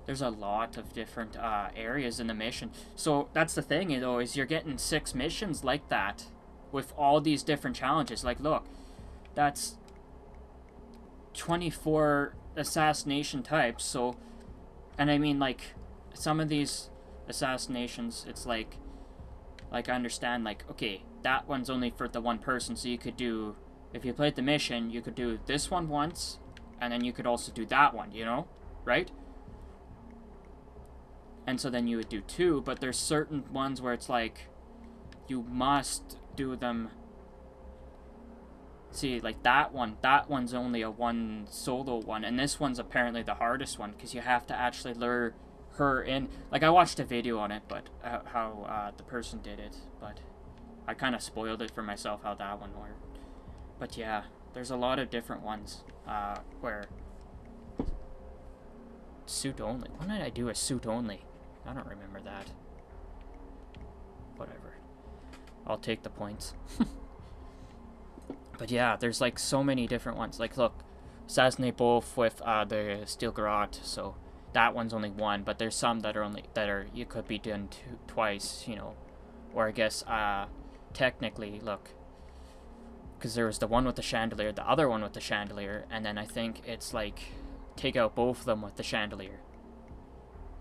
there's a lot of different areas in the mission. So that's the thing, you know, is you're getting 6 missions like that with all these different challenges. Like, look, that's 24 assassination types. So, and I mean, like, some of these assassinations, it's like I understand, like, okay, that one's only for the one person, so you could do, if you played the mission, you could do this one once, and then you could also do that one, you know, right? And so then you would do 2, but there's certain ones where it's like, you must do them. See, like that one's only a one solo one, and this one's apparently the hardest one, because you have to actually lure her in. Like, I watched a video on it, but how the person did it, but I kind of spoiled it for myself how that one worked. But yeah, there's a lot of different ones where suit only. When did I do a suit only? I don't remember that. Whatever. I'll take the points. But yeah, there's like so many different ones. Like, look, assassinate both with the steel garrote, so that one's only one, but there's some that are you could be done twice, you know. Or I guess technically, look, because there was the one with the chandelier, the other one with the chandelier, and then I think it's like take out both of them with the chandelier.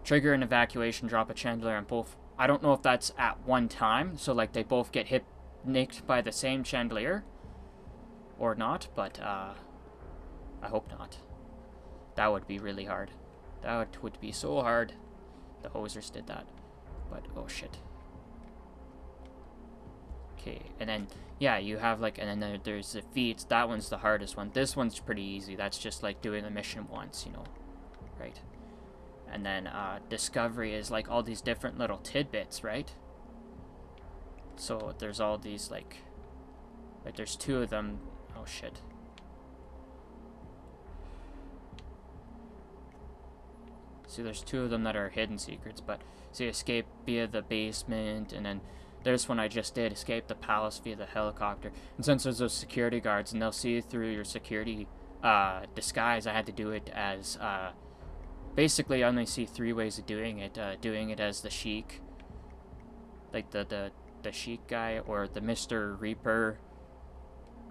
Trigger an evacuation, drop a chandelier on both. I don't know if that's at one time, so like they both get nicked by the same chandelier or not, but I hope not. That would be really hard. That would be so hard. The hossers did that, but oh shit. Okay, and then yeah, you have like, and then there's the feats. That one's the hardest one. This one's pretty easy. That's just like doing the mission once, you know, right? And then discovery is like all these different little tidbits, right? So there's all these like there's 2 of them. Oh shit. See, there's 2 of them that are hidden secrets, but see, escape via the basement, and then there's one I just did, escape the palace via the helicopter. And since there's those security guards and they'll see through your security disguise, I had to do it as basically I only see 3 ways of doing it. Doing it as the Sheik, like the Sheik guy, or the Mr. Reaper.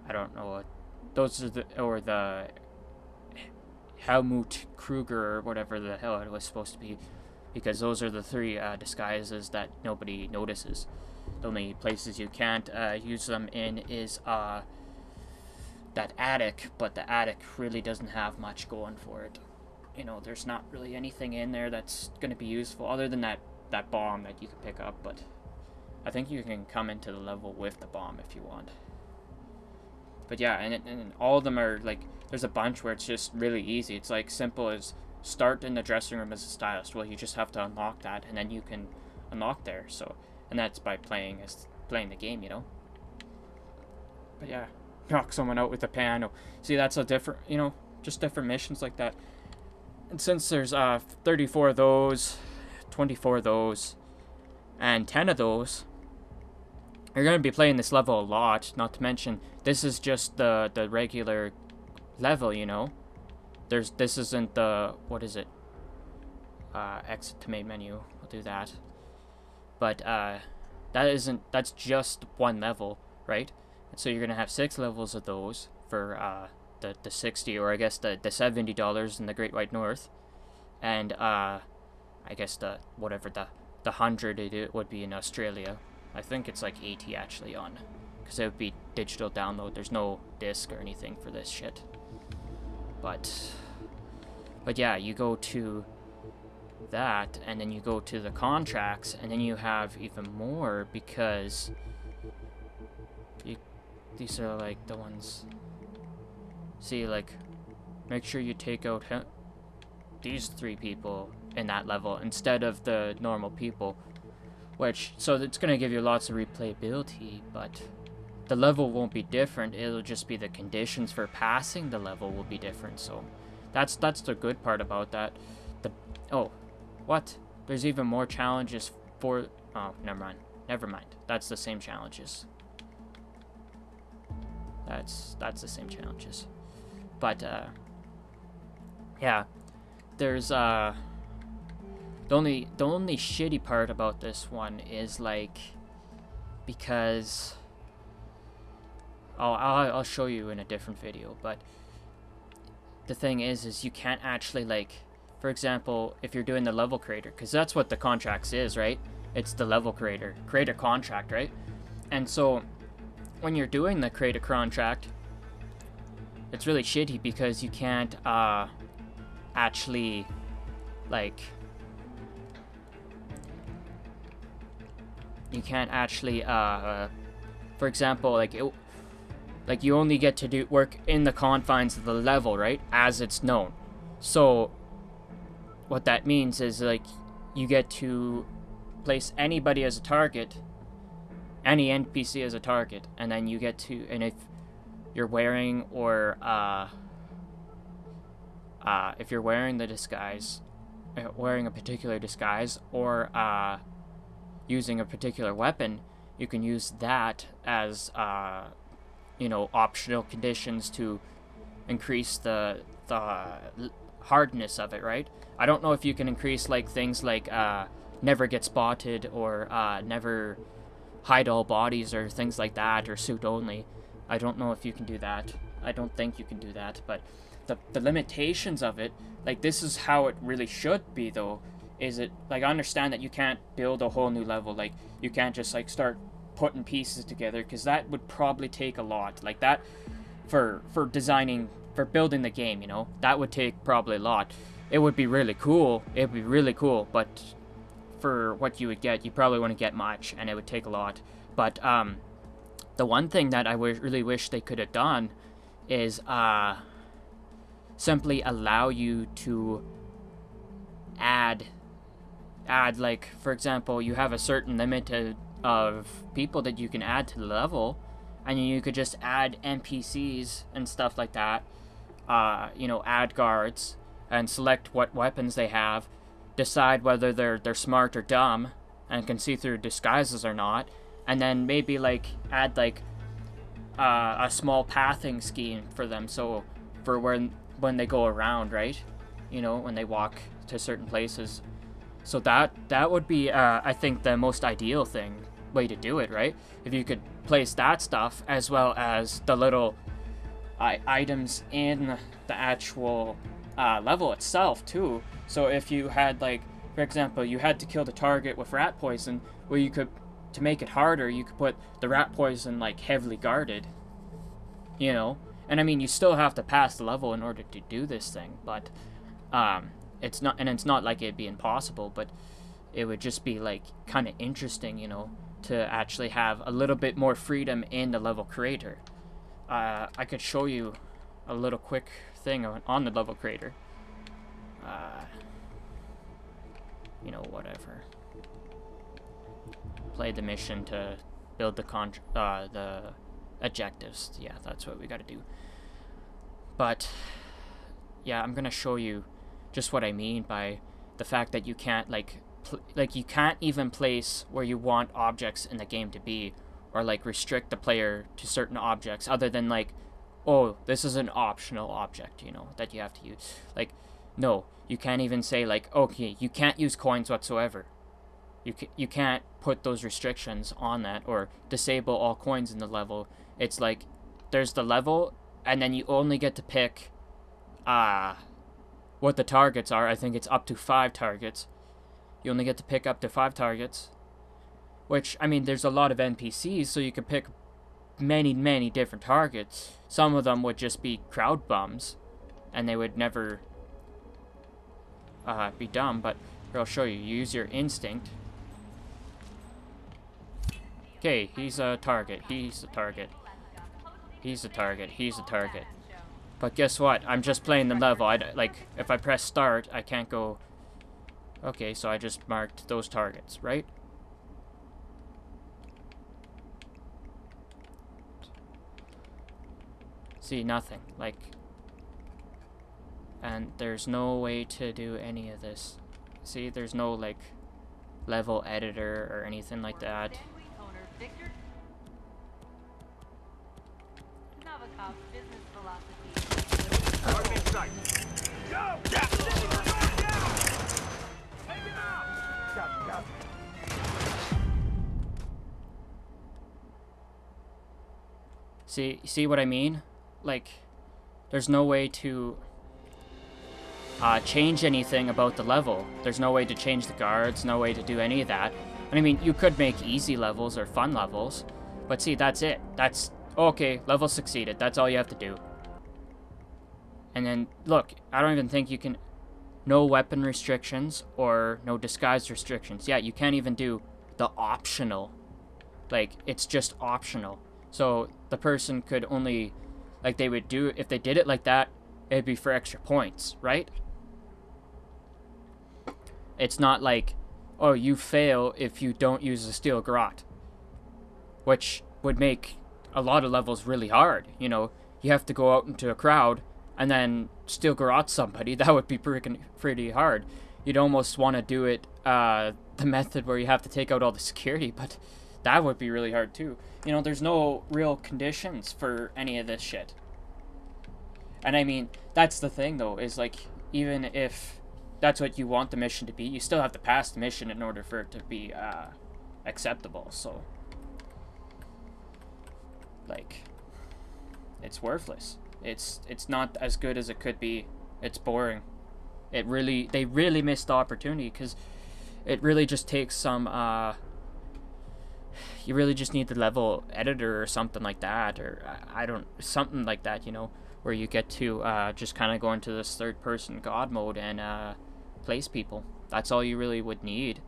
I don't know what those are, or the Helmut Kruger or whatever the hell it was supposed to be, because those are the 3 disguises that nobody notices. The only places you can't use them in is that attic, but the attic really doesn't have much going for it. You know, there's not really anything in there that's going to be useful other than that bomb that you can pick up, but I think you can come into the level with the bomb if you want. But yeah, and all of them are like, there's a bunch where it's just really easy. It's like simple as start in the dressing room as a stylist. Well, you just have to unlock that, and then you can unlock there. So, and that's by playing the game, you know. But yeah, knock someone out with a piano. See, that's a different, you know, just different missions like that. And since there's 34 of those, 24 of those, and 10 of those, you're going to be playing this level a lot, not to mention, this is just the regular level, you know. This isn't the, what is it? Exit to main menu, I'll do that. But, that's just one level, right? And so you're going to have 6 levels of those for, the 60, or I guess the $70 in the Great White North. And, I guess the 100 it would be in Australia. I think it's like 80 actually on, because it would be digital download. There's no disc or anything for this shit. But yeah, you go to that, and then you go to the contracts, and then you have even more, because these are like the ones. See, like, make sure you take out these 3 people in that level instead of the normal people. Which, so it's going to give you lots of replayability, but the level won't be different. It'll just be the conditions for passing the level will be different. So that's the good part about that. Oh, what? There's even more challenges for... Oh, never mind. That's the same challenges. That's the same challenges. But, yeah. There's, The only shitty part about this one is like, because I'll show you in a different video, but the thing is you can't actually, like, for example, if you're doing the level creator, because that's what the contracts is, right? It's the level creator contract, right? And so when you're doing the creator contract, it's really shitty because you can't actually, like, you can't actually for example, like, like, you only get to do work in the confines of the level, right, as it's known. So what that means is, like, you get to place anybody as a target, any NPC as a target, and then you get to, and if you're wearing, or if you're wearing the disguise, wearing a particular disguise, or using a particular weapon, you can use that as you know, optional conditions to increase the hardness of it, right? I don't know if you can increase, like, things like never get spotted, or never hide all bodies, or things like that, or suit only. I don't know if you can do that. I don't think you can do that, but the limitations of it, like, this is how it really should be, though. Is it, like, I understand that you can't build a whole new level, like, you can't just, like, start putting pieces together, because that would probably take a lot, like, that for designing, for building the game, you know, that would take probably a lot. It would be really cool, but for what you would get, you probably wouldn't get much, and it would take a lot. But the one thing that I really wish they could have done is simply allow you to add, like, for example, you have a certain limit of people that you can add to the level, and you could just add NPCs and stuff like that, you know, add guards, and select what weapons they have, decide whether they're smart or dumb, and can see through disguises or not, and then maybe, like, add, like, a small pathing scheme for them, so for when they go around, right, you know, when they walk to certain places. So that would be, I think, the most ideal way to do it, right? If you could place that stuff, as well as the little items in the actual level itself, too. So if you had, like, for example, you had to kill the target with rat poison, where you could, to make it harder, you could put the rat poison, like, heavily guarded, you know? And I mean, you still have to pass the level in order to do this thing, but it's not like it'd be impossible, but it would just be, like, kind of interesting, you know, to actually have a little bit more freedom in the level creator. I could show you a little quick thing on the level creator. You know, whatever. Play the mission to build the objectives. Yeah, that's what we gotta do. But yeah, I'm gonna show you just what I mean by the fact that you can't, like, you can't even place where you want objects in the game to be, or, like, restrict the player to certain objects, other than, like, oh, this is an optional object, you know, that you have to use. Like, no, you can't even say, like, okay, you can't use coins whatsoever. You can't put those restrictions on that, or disable all coins in the level. It's like, there's the level, and then you only get to pick what the targets are. I think it's up to 5 targets. You only get to pick up to 5 targets, which, I mean, there's a lot of NPCs, so you could pick many different targets. Some of them would just be crowd bums, and they would never be dumb, but here, I'll show you. You use your instinct. Okay, he's a target, he's a target, he's a target, he's a target. But guess what? I'm just playing the level. Like, if I press start, I can't go... Okay, so I just marked those targets, right? See, nothing. Like... And there's no way to do any of this. See, there's no, like, level editor or anything like that. See what I mean? Like, there's no way to change anything about the level. There's no way to change the guards, no way to do any of that. And I mean, you could make easy levels or fun levels, but see, that's it. That's, okay, level succeeded. That's all you have to do. And then, look, I don't even think you can, no weapon restrictions or no disguise restrictions. Yeah, you can't even do the optional. Like, it's just optional. So the person could only, like, they would do, if they did it like that, it'd be for extra points, right? It's not like, oh, you fail if you don't use the steel garrote, which would make a lot of levels really hard. You know, you have to go out into a crowd and then steel garrote somebody. That would be pretty hard. You'd almost want to do it the method where you have to take out all the security, but that would be really hard too. You know, there's no real conditions for any of this shit. And I mean, that's the thing though, is like, even if that's what you want the mission to be, you still have to pass the mission in order for it to be acceptable. So, like, it's worthless. It's not as good as it could be. It's boring. They really missed the opportunity, because it really just takes some you really just need the level editor or something like that, or something like that, you know, where you get to just kind of go into this third-person God mode and place people. That's all you really would need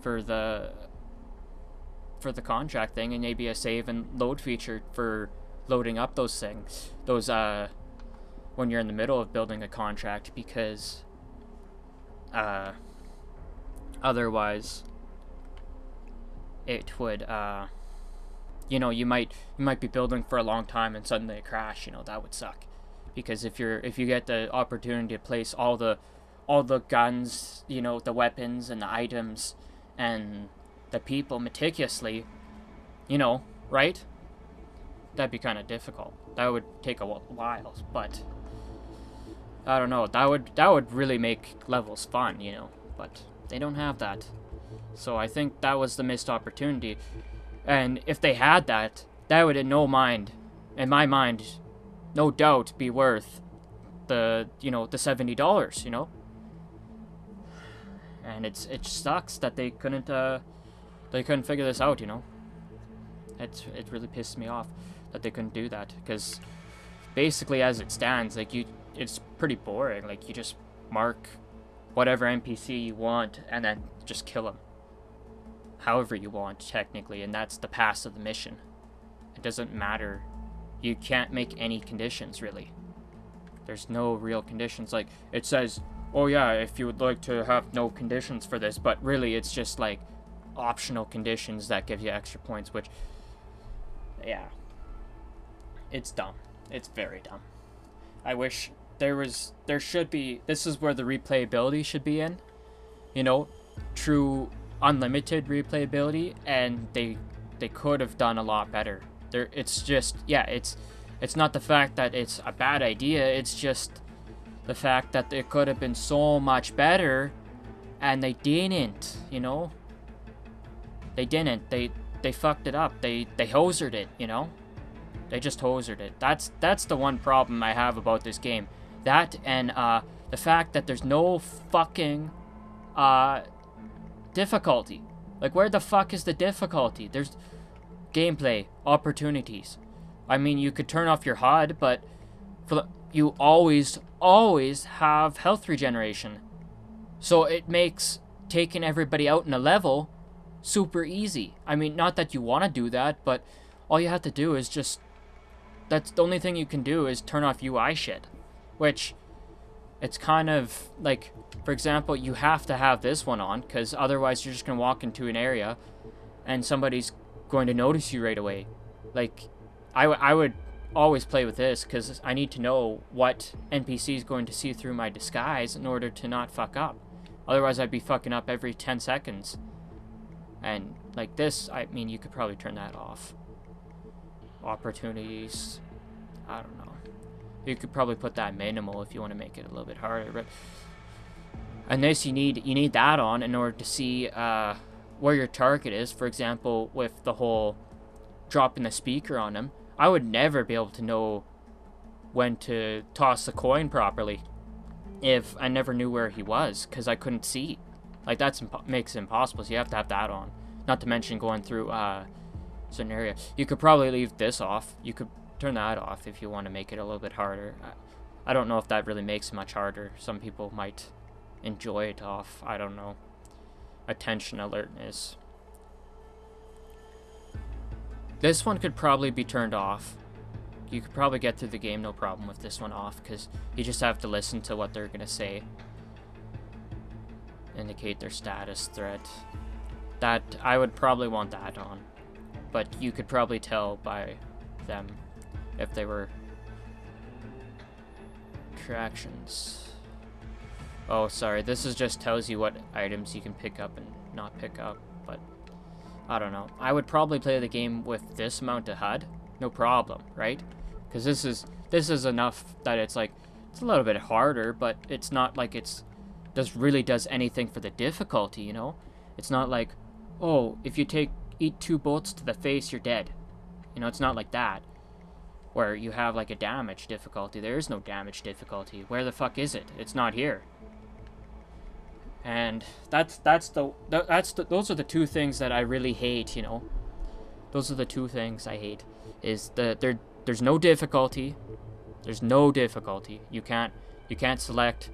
for the contract thing, and maybe a save and load feature for loading up those things, those when you're in the middle of building a contract, because otherwise it would you know, you might be building for a long time and suddenly it crash. You know, that would suck, because if you get the opportunity to place all the guns, you know, the weapons and the items and the people meticulously, you know, right? That'd be kind of difficult. That would take a while, but I don't know. That would really make levels fun, you know, but they don't have that. So I think that was the missed opportunity. And if they had that, that would in my mind, no doubt be worth the, you know, the $70, you know? And it sucks that they couldn't figure this out, you know? It really pissed me off that they couldn't do that, because basically as it stands, like, it's pretty boring. Like, you just mark whatever NPC you want and then just kill them however you want, technically, and that's the pass of the mission. It doesn't matter. You can't make any conditions, really. There's no real conditions. Like, it says, oh yeah, if you would like to have no conditions for this, but really it's just like optional conditions that give you extra points, which, yeah, it's dumb. It's very dumb. I wish there should be, this is where the replayability should be in, you know, true unlimited replayability, and they could have done a lot better. It's just, yeah, it's not the fact that it's a bad idea, it's just the fact that it could have been so much better, and they didn't, you know? They didn't. They fucked it up. They hosered it, you know? They just hosered it. That's the one problem I have about this game. That, and the fact that there's no fucking difficulty. Like, where the fuck is the difficulty? There's gameplay opportunities. I mean, you could turn off your HUD, but you always have health regeneration. So it makes taking everybody out in a level super easy. I mean, not that you want to do that, but all you have to do is just, that's the only thing you can do is turn off UI shit, which it's kind of like, for example, you have to have this one on, because otherwise you're just going to walk into an area and somebody's going to notice you right away. Like, I would always play with this, because I need to know what NPC is going to see through my disguise in order to not fuck up. Otherwise I'd be fucking up every 10 seconds. And like this, I mean, you could probably turn that off. Opportunities, I don't know. You could probably put that minimal if you want to make it a little bit harder, but and this, you need that on in order to see where your target is. For example, with the whole dropping the speaker on him, I would never be able to know when to toss the coin properly if I never knew where he was, because I couldn't see. Like, that's makes it impossible, so you have to have that on. Not to mention going through certain area. You could probably leave this off. You could turn that off if you want to make it a little bit harder. I don't know if that really makes it much harder. Some people might enjoy it off. I don't know. Attention alertness. This one could probably be turned off. You could probably get through the game no problem with this one off, because you just have to listen to what they're going to say. Indicate their status threat. That, I would probably want that on. But you could probably tell by them if they were attractions. Oh, sorry, this is just tells you what items you can pick up and not pick up, but I don't know. I would probably play the game with this amount of HUD, no problem, right? Because this is enough that it's like, it's a little bit harder, but it's not like it's really does anything for the difficulty, you know? It's not like, oh, if you eat 2 bullets to the face, you're dead. You know, it's not like that. Where you have like a damage difficulty. There is no damage difficulty. Where the fuck is it? It's not here. And those are the two things that I really hate, you know. Those are the two things I hate. Is there's no difficulty. There's no difficulty. You can't select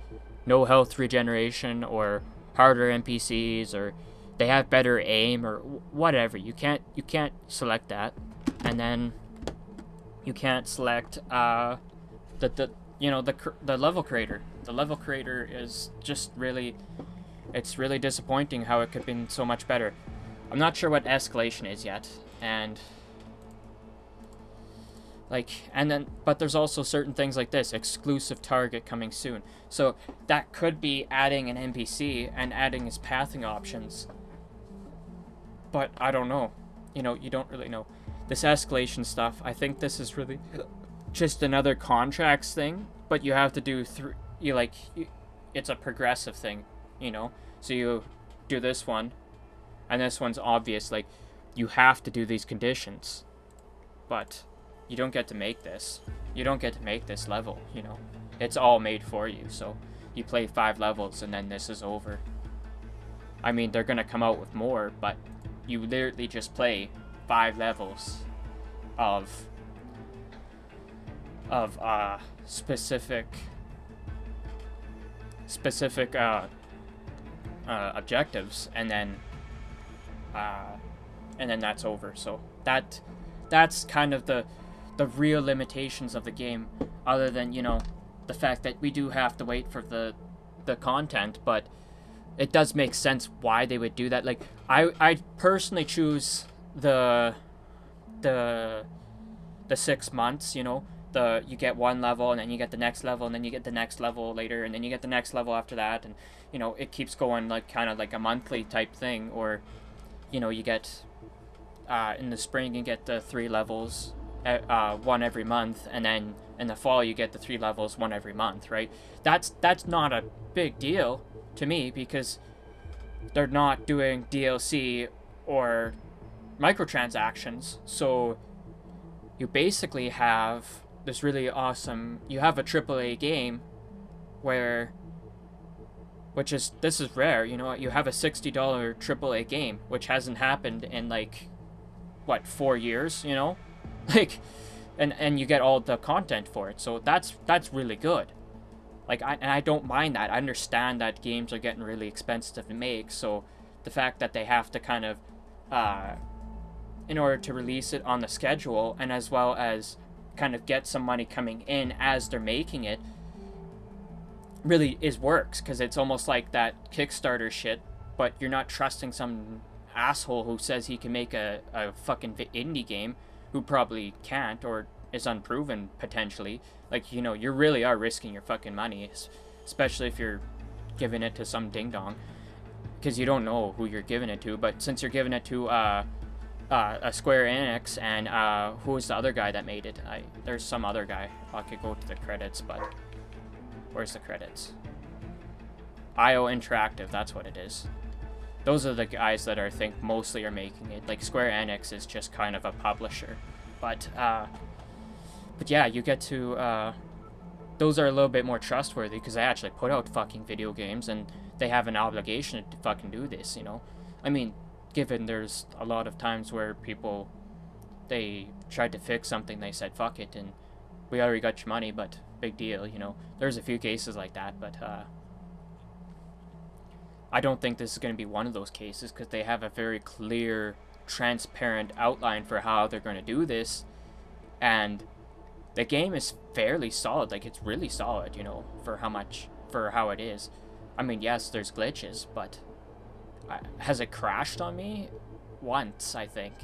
no health regeneration or harder NPCs, or they have better aim or whatever. You can't select that. And then you can't select the level creator. The level creator is just really, it's really disappointing how it could have been so much better. I'm not sure what escalation is yet, but there's also certain things like this, exclusive target coming soon. So that could be adding an NPC and adding his pathing options. But I don't know. You know, you don't really know. This escalation stuff, I think this is really just another contracts thing, but you have to do it's a progressive thing, you know? So you do this one, and this one's obvious, like, you have to do these conditions, but you don't get to make this. You don't get to make this level, you know? It's all made for you, so you play 5 levels and then this is over. I mean, they're gonna come out with more, but you literally just play 5 levels of specific objectives, and then that's over. So that's kind of the real limitations of the game, other than, you know, the fact that we do have to wait for the content, but it does make sense why they would do that. Like, I personally choose the 6 months, you know, you get 1 level, and then you get the next level, and then you get the next level later, and then you get the next level after that, and, you know, it keeps going, like, kind of like a monthly type thing. Or, you know, you get in the spring you get the 3 levels, 1 every month, and then in the fall you get the 3 levels, 1 every month, right? That's not a big deal to me, because they're not doing DLC or microtransactions. So you basically have this really awesome, you have a AAA game this is rare, you know, you have a $60 AAA game, which hasn't happened in, like, what, 4 years, you know? Like, and you get all the content for it, so that's really good. Like, I don't mind that. I understand that games are getting really expensive to make, so the fact that they have to kind of, in order to release it on the schedule, and as well as kind of get some money coming in as they're making it, really works, because it's almost like that Kickstarter shit, but you're not trusting some asshole who says he can make a fucking indie game, who probably can't, or is unproven potentially. Like, you know, you really are risking your fucking money, especially if you're giving it to some ding dong, because you don't know who you're giving it to. But since you're giving it to a Square Enix, and who was the other guy that made it? There's some other guy. I could go to the credits, but where's the credits? IO Interactive, that's what it is. Those are the guys that I think mostly are making it. Like, Square Enix is just kind of a publisher. But But yeah, you get to, those are a little bit more trustworthy because they actually put out fucking video games and they have an obligation to fucking do this, you know? I mean, given there's a lot of times where people, they tried to fix something, they said, fuck it, and we already got your money, but big deal, you know? There's a few cases like that, but, I don't think this is going to be one of those cases because they have a very clear, transparent outline for how they're going to do this, and the game is fairly solid. Like, it's really solid, you know, for how it is. I mean, yes, there's glitches, but has it crashed on me? Once, I think.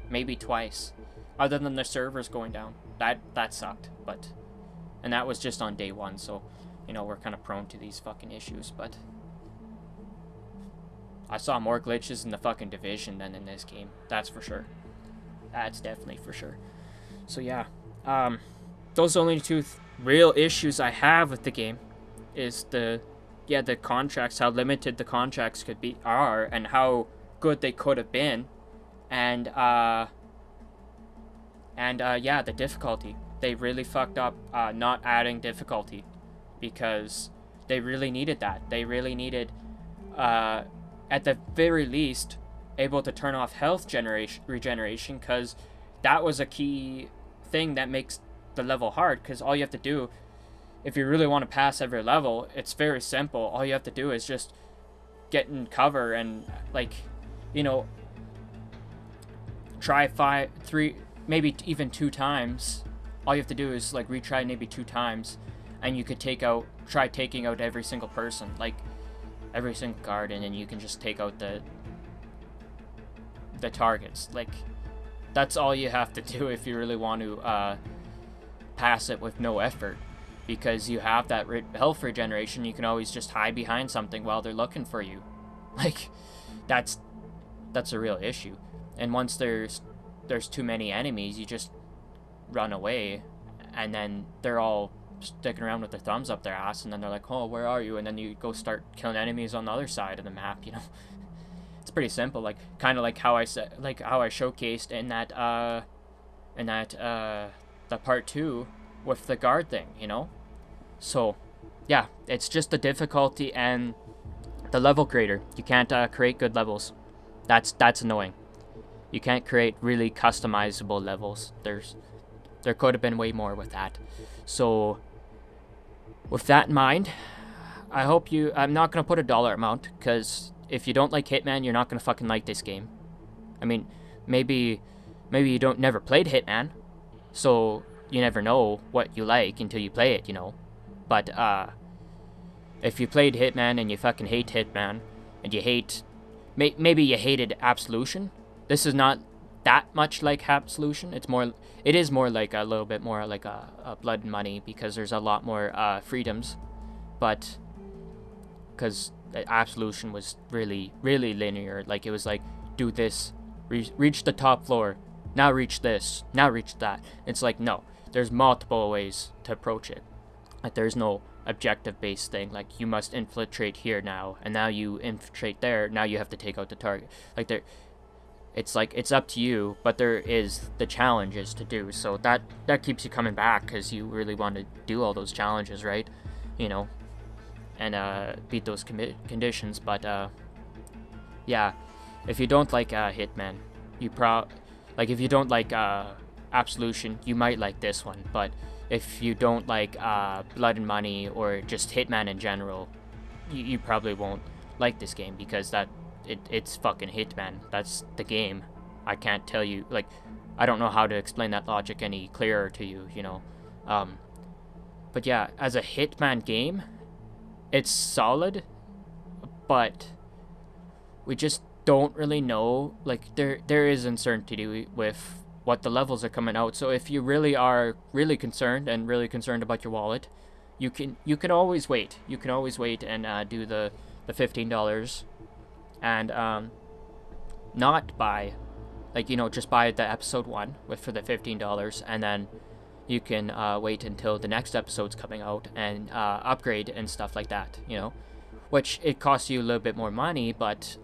Maybe twice. Other than the servers going down. That sucked, but... And that was just on day one, so, you know, we're kind of prone to these fucking issues, but... I saw more glitches in the fucking Division than in this game. That's for sure. That's definitely for sure. So, yeah. Those are only two real issues I have with the game. Is the contracts, how limited the contracts are, and how good they could have been. And, yeah, the difficulty. They really fucked up, not adding difficulty. Because they really needed that. They really needed, at the very least, able to turn off health regeneration, because that was a key thing that makes the level hard, because all you have to do, if you really want to pass every level, it's very simple. All you have to do is just get in cover and, like, you know, try 3, maybe even 2 times. All you have to do is, like, retry maybe 2 times, and you could try taking out every single person, like, every single guard, and then you can just take out the targets. Like, that's all you have to do if you really want to pass it with no effort, because you have that health regeneration. You can always just hide behind something while they're looking for you. Like, that's a real issue. And once there's too many enemies, you just run away, and then they're all sticking around with their thumbs up their ass, and then they're like, oh, where are you? And then you go start killing enemies on the other side of the map, you know. It's pretty simple, like, kind of like how I said, like how I showcased in that the part 2 with the guard thing, you know. So yeah, it's just the difficulty and the level creator. You can't create good levels. That's annoying. You can't create really customizable levels. There could have been way more with that. So with that in mind, I hope I'm not going to put a dollar amount, because if you don't like Hitman, you're not going to fucking like this game. I mean, maybe you never played Hitman, so you never know what you like until you play it, you know. But if you played Hitman and you fucking hate Hitman, and you hate, maybe you hated Absolution, this is not that much like Absolution. It is more like a little bit more like a Blood and Money, because there's a lot more freedoms, but because Absolution was really, really linear. Like, it was like, do this, reach the top floor, now reach this, now reach that. It's like, no, there's multiple ways to approach it. Like, there's no objective-based thing, like, you must infiltrate here now, and now you infiltrate there, now you have to take out the target. Like, it's like, it's up to you, but there is the challenges to do, so that keeps you coming back, because you really want to do all those challenges, right? You know, and beat those conditions. But yeah, if you don't like Hitman, if you don't like Absolution, you might like this one. But if you don't like Blood and Money, or just Hitman in general, you probably won't like this game, because it's fucking Hitman. That's the game. I can't tell you, like, I don't know how to explain that logic any clearer to you, you know. But yeah, as a Hitman game, it's solid, but we just don't really know. Like, there is uncertainty with what the levels are coming out. So if you really are really concerned about your wallet, you can always wait. You can always wait and do the $15, and not buy, like, you know, just buy the episode 1 for the $15, and then you can wait until the next episode's coming out and upgrade and stuff like that, you know, which it costs you a little bit more money, but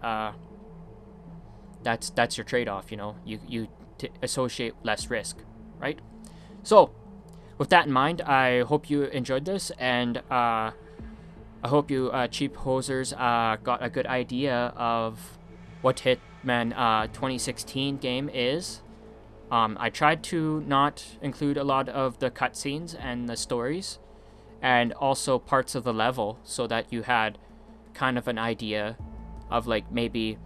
that's your trade-off, you know. You associate less risk, right? So with that in mind, I hope you enjoyed this, and I hope you cheap hosers got a good idea of what Hitman 2016 game is. I tried to not include a lot of the cutscenes and the stories, and also parts of the level, so that you had kind of an idea of like maybe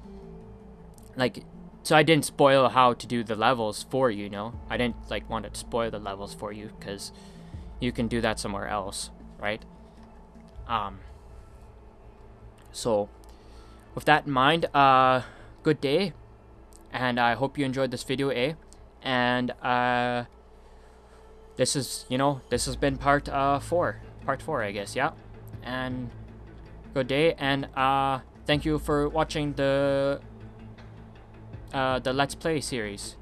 like, so I didn't spoil how to do the levels for you, know? I didn't like want to spoil the levels for you, because you can do that somewhere else, right? So with that in mind, good day, and I hope you enjoyed this video, and this is, this has been part 4, I guess, yeah. And good day, and thank you for watching the Let's Play series.